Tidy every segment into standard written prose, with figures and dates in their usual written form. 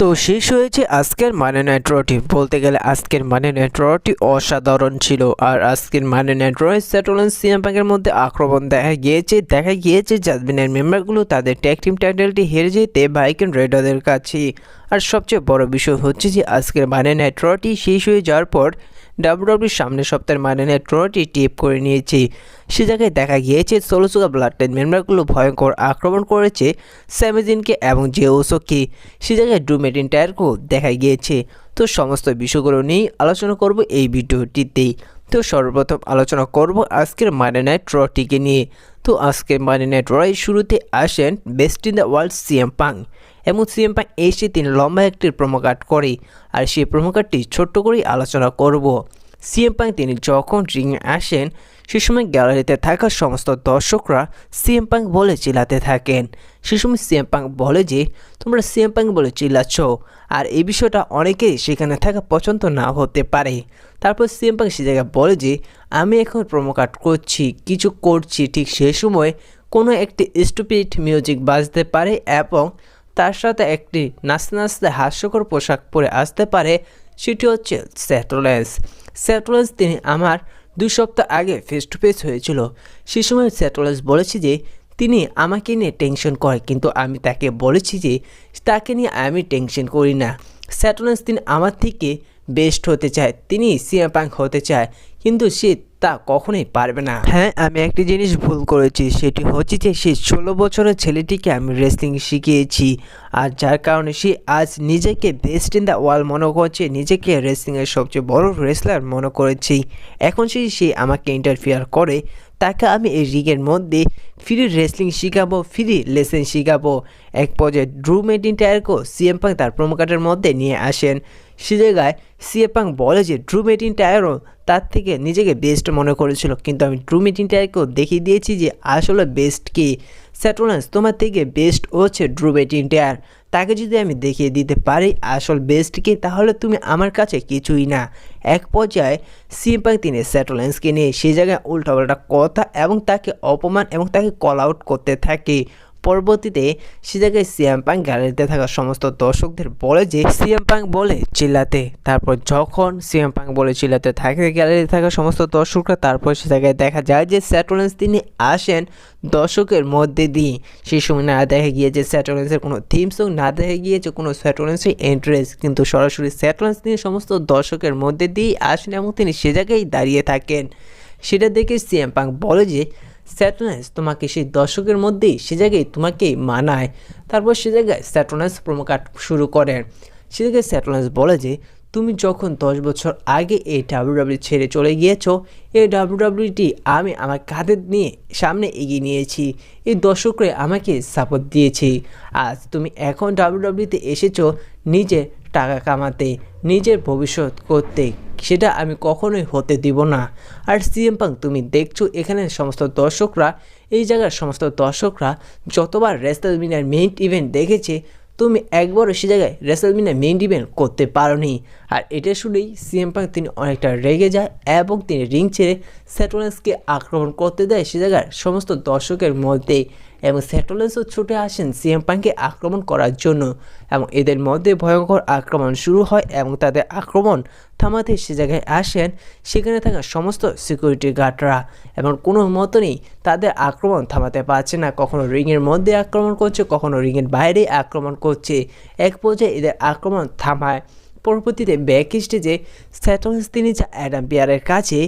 তো শেষ হয়েছে আজকের মানি নাইট রটি। বলতে গেলে আজকের মানি নাইট রটি অসাধারণ ছিল। আর আজকের মানি নাইট রয় সেটলেন্স সিএম পাঙ্কের মধ্যে আক্রমণ দেখা গিয়েছে জাজমিনের মেম্বারগুলো তাদের ট্যাগ টিম টাইটেলটি হেরে যেতে ভাইকেন রেডারদের কাছে। আর সবচেয়ে বড় বিষয় হচ্ছে যে আজকের মানি নাইট রটি শেষ হয়ে যাওয়ার পর ডাব্লিউডাব্লিউই সামনের সপ্তাহের মানি নাইট রটি টেপ করে নিয়েছে। সে জায়গায় দেখা গিয়েছে সোলোসোগা ব্লাড লাইন মেম্বারগুলো ভয়ঙ্কর আক্রমণ করেছে স্যামিজিনকে এবং জে উসোকে। সে জায়গায় ড্রু ম্যাকিন্টায়ারকেও দেখা গিয়েছে। তো সমস্ত বিষয়গুলো নিয়েই আলোচনা করব এই ভিডিওটিতেই। তো সর্বপ্রথম আলোচনা করব আজকের মানি নাইট রটিকে নিয়ে। তো আজকের মানি নাইট রয় শুরুতে আসেন best in the world CM Punk, এবং সিএম পাং এসে তিনি লম্বা একটি প্রোমো কাট করে। আর সেই প্রোমো কাটটি ছোট্ট করেই আলোচনা করব। সিএম পাং তিনি যখন রিংয়ে আসেন সে সময় গ্যালারিতে থাকা সমস্ত দর্শকরা সিএম পাং বলে চিল্লাতে থাকেন। সে সময় সিএম পাং বলে যে তোমরা সিএম পাং বলে চিল্লাচ্ছ, আর এই বিষয়টা অনেকেই সেখানে থাকা পছন্দ না হতে পারে। তারপর সিএম পাং সে জায়গায় বলে যে আমি এখন প্রোমো কাট করছি, কিছু করছি, ঠিক সেই সময় কোনো একটি স্টুপিড মিউজিক বাজতে পারে এবং তার সাথে একটি নাচতে নাচতে হাস্যকর পোশাক পরে আসতে পারে, সেটি হচ্ছে সেটলেন্স। তিনি আমার 2 সপ্তাহ আগে ফেস টু ফেস হয়েছিল। সে সময় সেটলেন্স বলেছে যে তিনি আমাকে নিয়ে টেনশন করে, কিন্তু আমি তাকে বলেছি যে তাকে নিয়ে আমি টেনশন করি না। সেটলেন্স তিনি আমার থেকে বেস্ট হতে চায়, তিনি সিএম পাং হতে চায়, কিন্তু সে তা কখনোই পারবে না। হ্যাঁ, আমি একটি জিনিস ভুল করেছি, সেটি হচ্ছে যে সেই 16 বছরের ছেলেটিকে আমি রেসলিং শিখিয়েছি, আর যার কারণে সে আজ নিজেকে বেস্ট ইন দ্য ওয়ার্ল্ড মনে করছে, নিজেকে রেসলিংয়ের সবচেয়ে বড় রেসলার মনে করেছি। এখন সে আমাকে ইন্টারফিয়ার করে, তাকে আমি এই রিগের মধ্যে ফ্রি রেসলিং শেখাবো, ফ্রি লেসেন শেখাবো। এক পর্যায়ে ড্রু ম্যাকিন্টায়ারকেও সিএম পাং তার প্রোমো কার্ডের মধ্যে নিয়ে আসেন। সে জায়গায় সিএম পাং বলে যে ড্রু ম্যাকিন্টায়ারও তার থেকে নিজেকে বেস্ট মনে করেছিল, কিন্তু আমি ড্রু ম্যাকিন্টায়ারকেও দেখিয়ে দিয়েছি যে আসলে বেস্ট কি। সেটলেন্স তোমার থেকে বেস্ট হচ্ছে ড্রু ম্যাকিন্টায়ার, তাকে যদি আমি দেখিয়ে দিতে পারি আসল বেস্ট কি, তাহলে তুমি আমার কাছে কিছুই না। এক পর্যায়ে সিএম পাং তিনি সেটলেন্সকে নিয়ে সেই জায়গায় উল্টাপাল্টা কথা এবং তাকে অপমান এবং তাকে কল আউট করতে থাকে। পরবর্তীতে সে জায়গায় সিএম পাং গ্যালারিতে থাকা সমস্ত দর্শকদের বলে যে সিএম পাং বলে চিল্লাতে। তারপর যখন সিএম পাং বলে চিল্লাতে থাকে গ্যালারিতে থাকা সমস্ত দর্শকরা, তারপর সে জায়গায় দেখা যায় যে সেটলেন্স তিনি আসেন দর্শকের মধ্যে দিয়ে। সেই সময় না দেখা গিয়েছে সেটলেন্সের কোনো থিম সং, না দেখা গিয়েছে কোনো সেটলেন্সের এন্ট্রেন্স, কিন্তু সরাসরি সেটলেন্স তিনি সমস্ত দর্শকের মধ্যে দিয়ে আসেন এবং তিনি সে জায়গায় দাঁড়িয়ে থাকেন। সেটা দেখে সিএম পাং বলে যে সেটলেন্স তোমাকে সেই দর্শকের মধ্যেই সে জায়গায় তোমাকে মানায়। তারপর সে জায়গায় সেটলেন্স প্রোমো কাট শুরু করেন। সে জায়গায় সেটলেন্স বলে যে তুমি যখন 10 বছর আগে এই ডাব্লিউডাব্লিউ ছেড়ে চলে গিয়েছো, এই ডাব্লিউডাব্লিউটি আমি আমার কাঁধে নিয়ে সামনে এগিয়ে নিয়েছি, এই দর্শকরা আমাকে সাপোর্ট দিয়েছি। আজ তুমি এখন ডাব্লিউডাব্লিউতে এসেছো নিজের টাকা কামাতে, নিজের ভবিষ্যৎ করতে, সেটা আমি কখনোই হতে দিব না। আর সিএম পাং তুমি দেখছো এখানে সমস্ত দর্শকরা, এই জায়গার সমস্ত দর্শকরা যতবার রেসলম্যানিয়ার মেইন ইভেন্ট দেখেছে, তুমি একবারও সে জায়গায় রেসলম্যানিয়ার মেইন ইভেন্ট করতে পারোনি। আর এটা শুনেই সিএম পাং তিনি অনেকটা রেগে যায় এবং তিনি রিং ছেড়ে সেটলেন্সকে আক্রমণ করতে দেয় সে জায়গার সমস্ত দর্শকের মধ্যে, এবং সেটলেন্সও ছুটে আসেন সিএম পাংকে আক্রমণ করার জন্য, এবং এদের মধ্যে ভয়ঙ্কর আক্রমণ শুরু হয় এবং তাদের আক্রমণ থামাতে সে জায়গায় আসেন সেখানে থাকা সমস্ত সিকিউরিটি গার্ডরা, এবং কোনো মতনই তাদের আক্রমণ থামাতে পারছে না। কখনো রিংয়ের মধ্যে আক্রমণ করছে, কখনো রিংয়ের বাইরে আক্রমণ করছে। এক পর্যায়ে এদের আক্রমণ থামায়। পরবর্তীতে ব্যাক স্টেজে সেটলেন্স তিনি যা অ্যাডাম পিয়ারের কাছে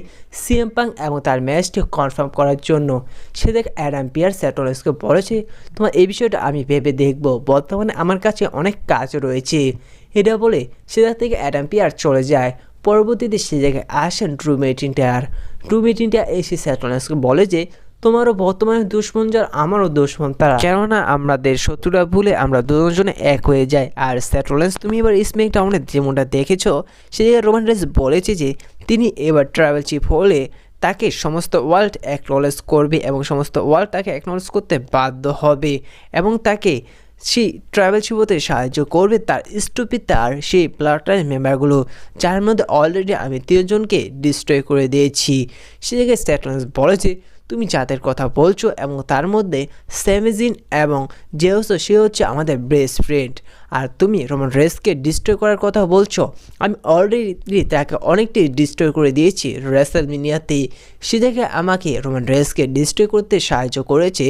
সিএম পাং এবং তার ম্যাচটি কনফার্ম করার জন্য। সে দেখ অ্যাডাম পিয়ার সেটলেন্সকে বলেছে তোমার এই বিষয়টা আমি ভেবে দেখব, বর্তমানে আমার কাছে অনেক কাজ রয়েছে। এটা বলে সে থেকে অ্যাডাম পিয়ার চলে যায়। পরবর্তীতে সে জায়গায় আসেন ড্রু ম্যাকিন্টায়ার এসে সেটলেন্সকে বলে যে তোমারও বর্তমানে দুশ্মন যার আমারও দুশ্মন তারা, কেননা আমাদের শত্রুরা ভুলে আমরা দুজনে এক হয়ে যাই। আর সেটলেন্স তুমি এবার স্ম্যাকডাউনে যেমনটা দেখেছো, সে জায়গায় রোমান রেইন্স বলেছে যে তিনি এবার ট্রাইবাল চিফ হলে তাকে সমস্ত ওয়ার্ল্ড অ্যাকনলেজ করবে এবং সমস্ত ওয়ার্ল্ড তাকে অ্যাকনলেজ করতে বাধ্য হবে, এবং তাকে সেই ট্রাইবাল চিফ হতে সাহায্য করবে তার স্টুপিড তার সেই ব্লাড লাইন মেম্বারগুলো, যার মধ্যে অলরেডি আমি 3 জনকে ডিস্ট্রয় করে দিয়েছি। সে জায়গায় সেটলেন্স বলেছে তুমি যাদের কথা বলছো এবং তার মধ্যে স্যামিজিন এবং জেউসো সে হচ্ছে আমাদের বেস্ট ফ্রেন্ড, আর তুমি রোমান রেন্সকে ডিস্ট্রয় করার কথা বলছো। আমি অলরেডি তাকে অনেকটাই ডিস্ট্রয় করে দিয়েছি রেসলমেনিয়াতে। সে দেখে আমাকে রোমান রেন্সকে ডিস্ট্রয় করতে সাহায্য করেছে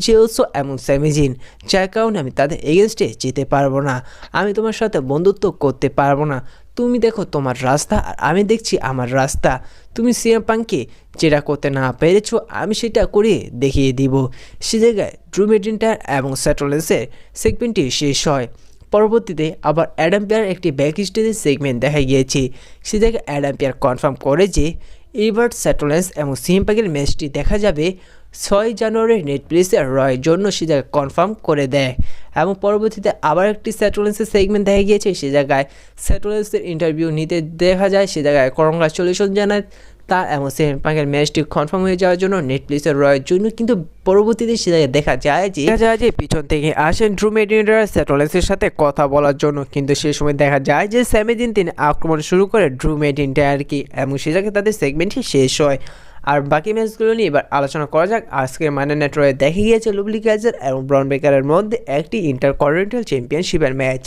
জেউসো এবং স্যামিজিন, যার কারণে আমি তাদের এগেনস্টে যেতে পারবো না, আমি তোমার সাথে বন্ধুত্ব করতে পারবো না। তুমি দেখো তোমার রাস্তা আর আমি দেখছি আমার রাস্তা। তুমি সিএম পাংকে যেটা করতে না পেরেছো আমি সেটা করে দেখিয়ে দিব। সে জায়গায় ড্রু ম্যাকইন্টায়ার এবং সেথ রলিন্সের সেগমেন্টটি শেষ হয়। পরবর্তীতে আবার অ্যাডাম পেয়ার একটি ব্যাক স্টেজের সেগমেন্ট দেখা গিয়েছে। সে জায়গায় অ্যাডাম পেয়ার কনফার্ম করে যে এবার সেথ রলিন্স এবং সিএম পাংকের ম্যাচটি দেখা যাবে 6 জানুয়ারি নেটফ্লিক্সে রয়ের জন্য, সে জায়গায় কনফার্ম করে দেয়। এবং পরবর্তীতে আবার একটি সেথ রলিন্সের সেগমেন্ট দেখা গিয়েছে। সে জায়গায় সেথ রলিন্সের ইন্টারভিউ নিতে দেখা যায়, সে জায়গায় কংগ্রাচুলেশন জানায় তার এবং সিএম পাংকের ম্যাচটি কনফার্ম হয়ে যাওয়ার জন্য নেটফ্লিক্সের রয়ের জন্য। কিন্তু পরবর্তীতে সে জায়গায় দেখা যায় যে পিছন থেকে আসেন ড্রু ম্যাকইন্টায়ার সেথ রলিন্সের সাথে কথা বলার জন্য, কিন্তু সেই সময় দেখা যায় যে স্যামিজিন তিনি আক্রমণ শুরু করে ড্রু ম্যাকইন্টায়ারকে এবং সে জায়গায় তাদের সেগমেন্টটি শেষ হয়। আর বাকি ম্যাচগুলো নিয়ে এবার আলোচনা করা যাক। আজকের মানডে নাইট রয়ে দেখা গিয়েছে লুবলি কাইজার এবং ব্রন ব্রেকারের মধ্যে একটি ইন্টারকন্টিনেন্টাল চ্যাম্পিয়নশিপের ম্যাচ।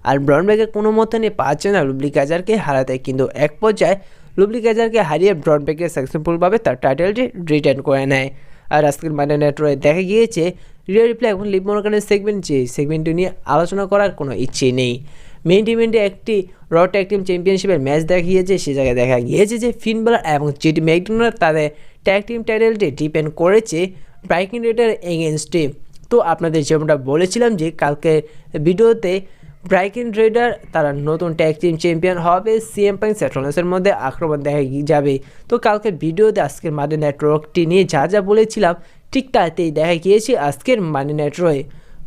আর ব্রন ব্রেকার কোনো মতে নিয়ে পারছে না লুবলি কাইজারকে হারাতে, কিন্তু এক পর্যায়ে লুবলি কাইজারকে হারিয়ে ব্রন ব্রেকার সাকসেসফুলভাবে তার টাইটেলটি রিটার্ন করে নেয়। আর আজকের মানডে নাইট রয়ে দেখা গিয়েছে রিয়া রিপ্লাই এবং লিভ মোরগানের সেগমেন্ট, যে সেগমেন্টটি নিয়ে আলোচনা করার কোনো ইচ্ছে নেই। মেইন ইভেন্টে একটি র ট্যাগ টিম চ্যাম্পিয়নশিপের ম্যাচ দেখা গিয়েছে। সে জায়গায় দেখা গিয়েছে যে ফিন বালার এবং জিটি ম্যাকডোনাল্ড তাদের ট্যাগ টিম টাইটেলটি ডিপেন্ড করেছে ব্রাইকিং রেডার এগেনস্টে। তো আপনাদের যেমনটা বলেছিলাম যে কালকে ভিডিওতে ব্রাইকিং রেডার তারা নতুন ট্যাগ টিম চ্যাম্পিয়ন হবে, সিএম পাং সেথ রলিন্সের মধ্যে আক্রমণ দেখা যাবে। তো কালকে ভিডিওতে আজকের মানডে নাইট রটি নিয়ে যা যা বলেছিলাম ঠিক তাতেই দেখা গিয়েছে আজকের মানডে নাইট রয়ে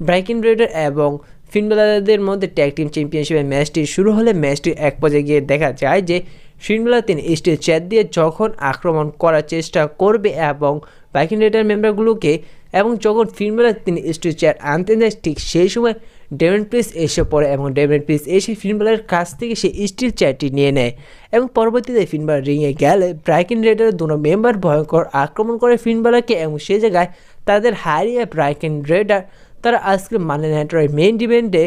ব্রাইকিং রেডার এবং ফিন বালারদের মধ্যে ট্যাগ টিম চ্যাম্পিয়নশিপের ম্যাচটি শুরু হলে ম্যাচটি এক পর্যায়ে গিয়ে দেখা যায় যে ফিন বালার তিনি স্টিল চেয়ার দিয়ে যখন আক্রমণ করার চেষ্টা করবে এবং ব্রাইকিং রেডার মেম্বারগুলোকে, এবং যখন ফিন বালার তিনি স্টিল চেয়ার আনতে যায় ঠিক সেই সময় ডেমিয়ান প্রিস্ট এসে পড়ে এবং ডেমিয়ান প্রিস্ট এসে ফিন বালারের কাছ থেকে সেই স্টিল চেয়ারটি নিয়ে নেয়। এবং পরবর্তীতে ফিন বালার রিংয়ে গেলে ব্রাইকিং রেডারের দুটো মেম্বার ভয়ঙ্কর আক্রমণ করে ফিন বালারকে এবং সেই জায়গায় তাদের হারিয়ে ব্রাইকিং রেডার তারা আজকে মানডে নাইট রয়ের মেইন ইভেন্টে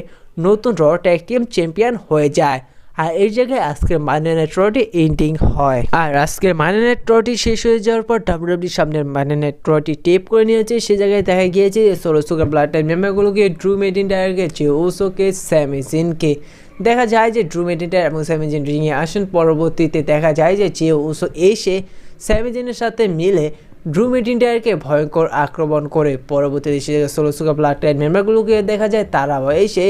নতুন র ট্যাগ টিম চ্যাম্পিয়ন হয়ে যায়। আর এই জায়গায় আজকের মানডে নাইট রটি এন্ডিং হয়। আর আজকের মানডে নাইট রটি শেষ হয়ে যাওয়ার পর ডাব্লিউডাব্লিউই সামনের মানডে নাইট রটি টেপ করে নিয়েছে। সে জায়গায় দেখা গিয়েছে সোলো সুগার ব্লাড লাইন মেম্বারগুলোকে, ড্রু ম্যাকইন্টায়ারকে, জেউসোকে, স্যামিজিনকে। দেখা যায় যে ড্রু ম্যাকইন্টায়ার এবং স্যামিজিন রিংয়ে আসেন। পরবর্তীতে দেখা যায় যে জেউসো এসে স্যামিজিনের সাথে মিলে ড্রু ম্যাকইন্টায়ারকে ভয়ঙ্কর আক্রমণ করে। পরবর্তীতে সে সোলো সুগার ব্লাড লাইন মেম্বারগুলোকে দেখা যায় তারাও এসে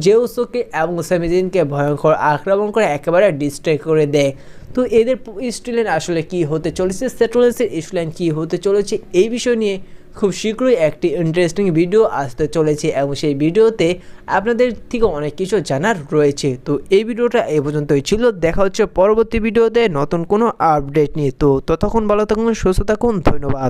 জেউসোকে এবং স্যামিজিনকে ভয়ঙ্কর আক্রমণ করে একেবারে ডিস্ট্রয় করে দেয়। তো এদের স্টোরিলাইন আসলে কী হতে চলেছে, সেথ রলিন্সের স্টোরিলাইন কী হতে চলেছে, এই বিষয় নিয়ে খুব শীঘ্রই একটি ইন্টারেস্টিং ভিডিও আসতে চলেছে এবং সেই ভিডিওতে আপনাদের থেকে অনেক কিছু জানার রয়েছে। তো এই ভিডিওটা এই পর্যন্তই ছিল, দেখা হচ্ছে পরবর্তী ভিডিওতে নতুন কোনো আপডেট নিয়ে। তো ততক্ষণ ভালো থাকুন, সুস্থ থাকুন, ধন্যবাদ।